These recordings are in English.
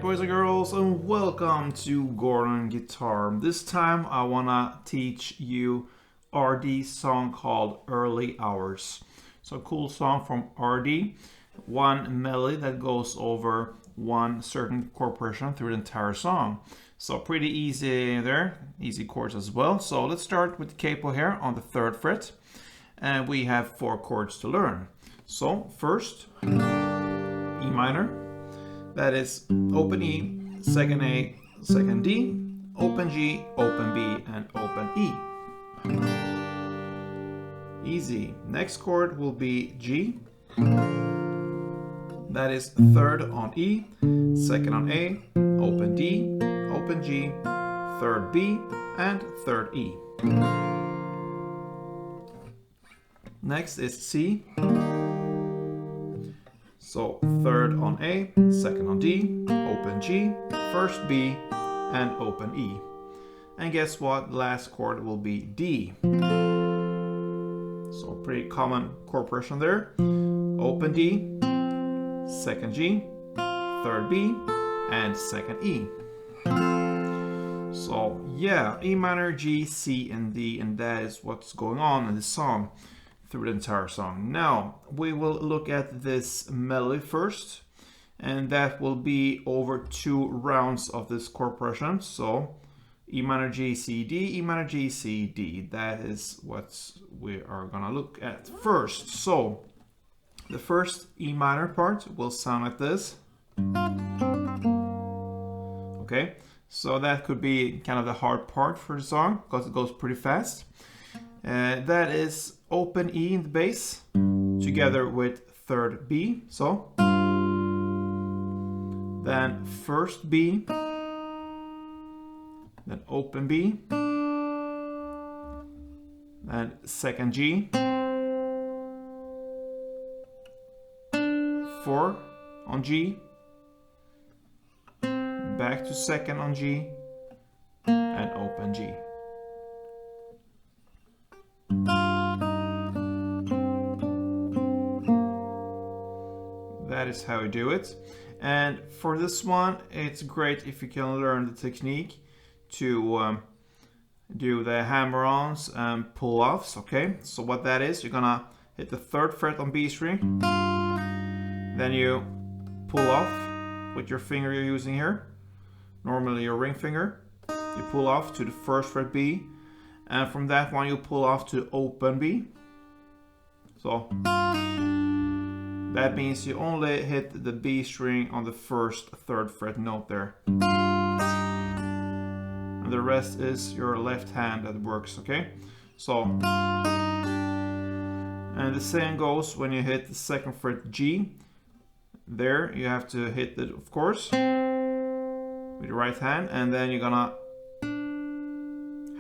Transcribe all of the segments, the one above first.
boys and girls, and welcome to Gordon Guitar. This time I wanna teach you ArrDee's song called Early Hours. So a cool song from ArrDee, one melody that goes over one certain chord progression through the entire song. So pretty easy there, easy chords as well. So let's start with the capo here on the 3rd fret, and we have 4 chords to learn. So first, E minor. That is open E, second A, second D, open G, open B, and open E. Easy. Next chord will be G. That is 3rd on E, 2nd on A, open D, open G, 3rd B, and 3rd E. Next is C. So 3rd on A, 2nd on D, open G, 1st B, and open E. And guess what? Last chord will be D. So pretty common chord progression there. Open D, 2nd G, 3rd B, and 2nd E. So yeah, E minor, G, C, and D, and that is what's going on in the song through the entire song. Now we will look at this melody first, and that will be over 2 rounds of this chord progression. So E minor, G, C, D, E minor, G, C, D. That is what we are gonna look at first. So the first E minor part will sound like this. Okay, so that could be kind of the hard part for the song because it goes pretty fast. That is open E in the bass together with 3rd B. So then 1st B, then open B, then 2nd G, 4 on G, back to 2nd on G, and open G. That is how you do it. And for this one, it's great if you can learn the technique to do the hammer-ons and pull-offs. Okay, so what that is, you're gonna hit the 3rd fret on B string, then you pull off with your finger you're using here, normally your ring finger. You pull off to the 1st fret B, and from that one you pull off to open B. So that means you only hit the B string on the 1st 3rd fret note there. And the rest is your left hand that works, okay? So, and the same goes when you hit the 2nd fret G. There you have to hit it, of course, with your right hand, and then you're gonna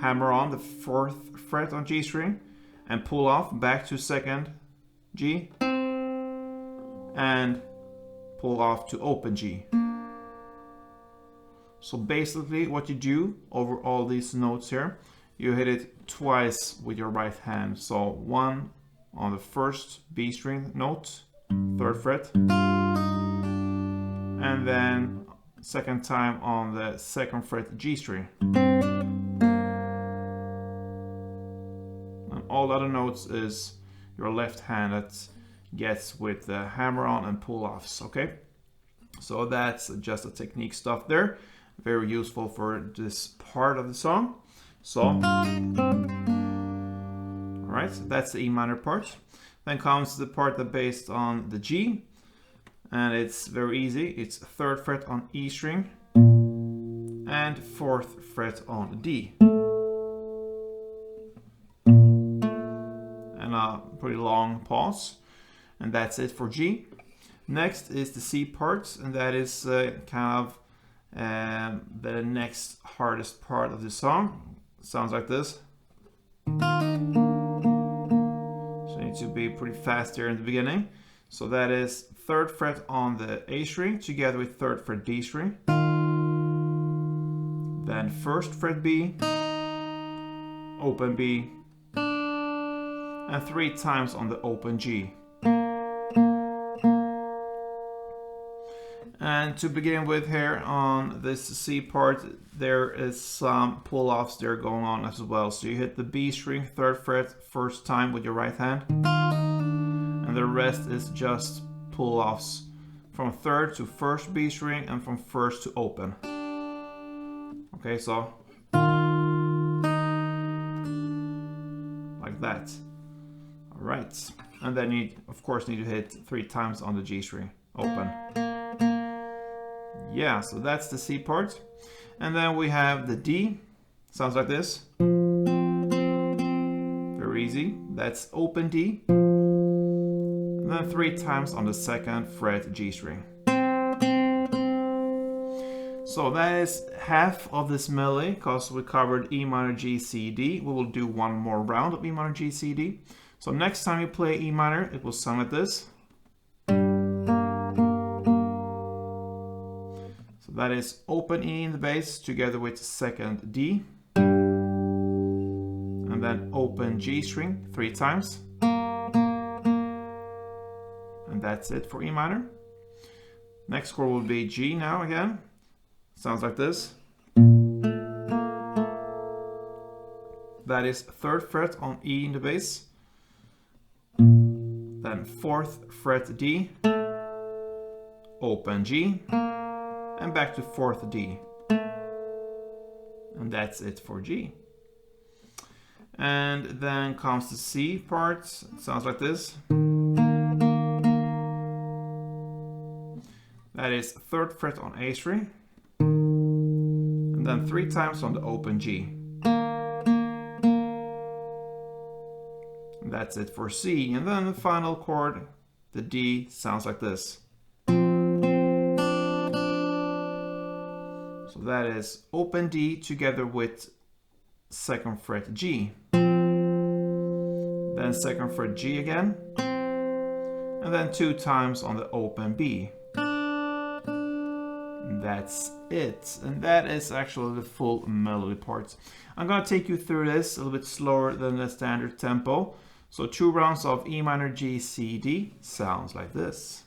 hammer on the 4th fret on G string and pull off back to 2nd G and pull off to open G. So basically what you do over all these notes here, you hit it twice with your right hand. So one on the 1st B string note, 3rd fret, and then 2nd time on the 2nd fret G string. And all other notes is your left hand that gets with the hammer-on and pull-offs, okay? So that's just a technique stuff there. Very useful for this part of the song. So, alright, that's the E minor part. Then comes the part that's based on the G, and it's very easy. It's 3rd fret on E string and 4th fret on D. And a pretty long pause. And that's it for G. Next is the C part, and that is kind of the next hardest part of the song. Sounds like this. So you need to be pretty fast here in the beginning. So that is 3rd fret on the A string together with 3rd fret D string. Then 1st fret B, open B, and 3 times on the open G. And to begin with here on this C part, there is some pull-offs there going on as well. So you hit the B string, 3rd fret, first time with your right hand. And the rest is just pull-offs from 3rd to 1st B string and from 1st to open. Okay, so like that. All right. And then you, of course, need to hit 3 times on the G string, open. Yeah, so that's the C part. And then we have the D. Sounds like this. Very easy. That's open D. And then 3 times on the 2nd fret G string. So that is half of this melody because we covered E minor, G, C, D. We will do one more round of E minor, G, C, D. So next time you play E minor, it will sound like this. That is open E in the bass together with 2nd D. And then open G string 3 times. And that's it for E minor. Next chord will be G now again. Sounds like this. That is 3rd fret on E in the bass. Then 4th fret D. Open G. And back to 4th D. And that's it for G. And then comes the C part. It sounds like this. That is 3rd fret on A string. And then 3 times on the open G. And that's it for C. And then the final chord, the D, sounds like this. So that is open D together with 2nd fret G. Then 2nd fret G again. And then 2 times on the open B. And that's it. And that is actually the full melody part. I'm going to take you through this a little bit slower than the standard tempo. So 2 rounds of E minor, G, C, D sounds like this.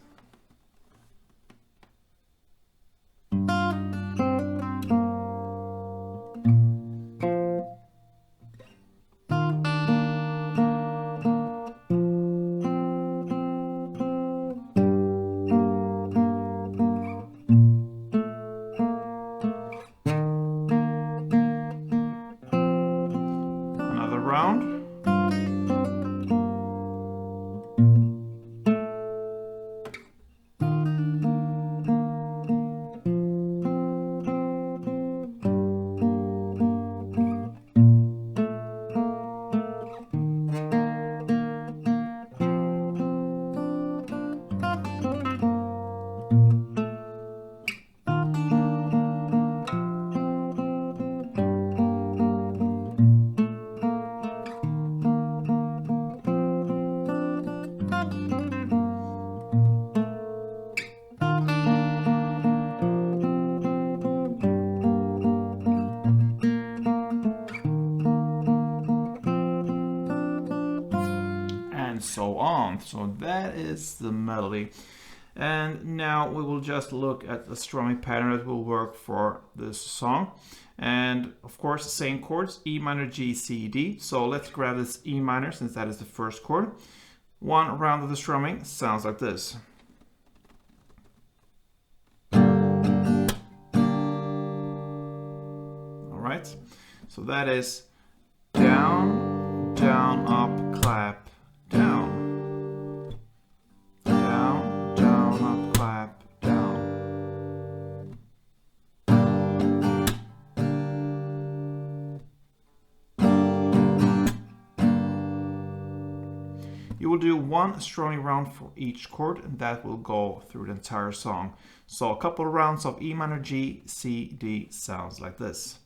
So on. So that is the melody. And now we will just look at the strumming pattern that will work for this song. And of course, same chords, E minor, G, C, D. So let's grab this E minor since that is the first chord. 1 round of the strumming sounds like this. All right. So that is down, down, up, clap, down. Down, down, up, clap, down. You will do 1 strumming round for each chord, and that will go through the entire song. So a couple of rounds of E minor, G, C, D sounds like this.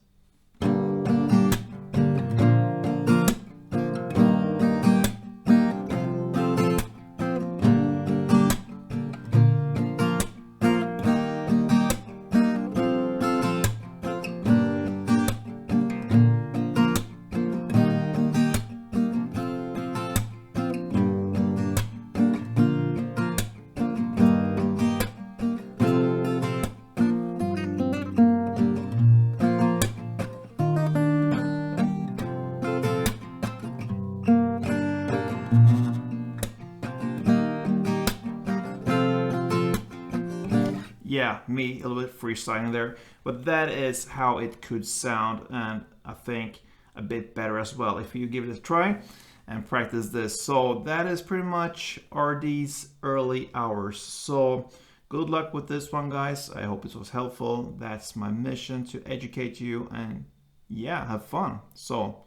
yeah, me a little bit freestyling there, but that is how it could sound, and I think a bit better as well if you give it a try and practice this. So that is pretty much ArrDee's Early Hours. So good luck with this one, guys. I hope this was helpful. That's my mission, to educate you and yeah, have fun. So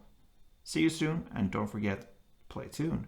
see you soon, and don't forget, play tuned.